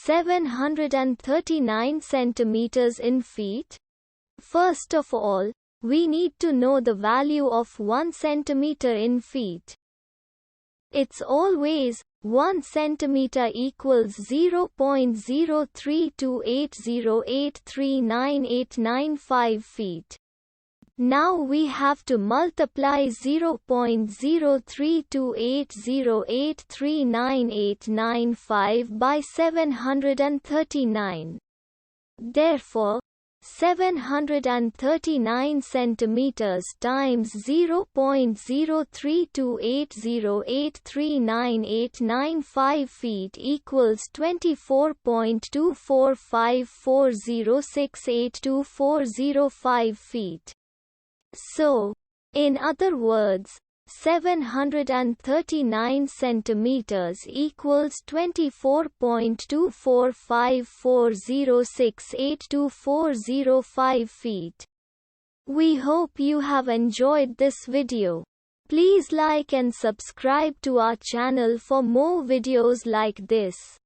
739 centimeters in feet? First of all, we need to know the value of 1 centimeter in feet. It's always 1 centimeter equals 0.03280839895 feet. Now we have to multiply 0.03280839895 by 739. Therefore, 739 centimeters times 0.03280839895 feet equals 24.24540682405 feet. So, in other words, 739 centimeters equals 24.24540682405 feet. We hope you have enjoyed this video. Please like and subscribe to our channel for more videos like this.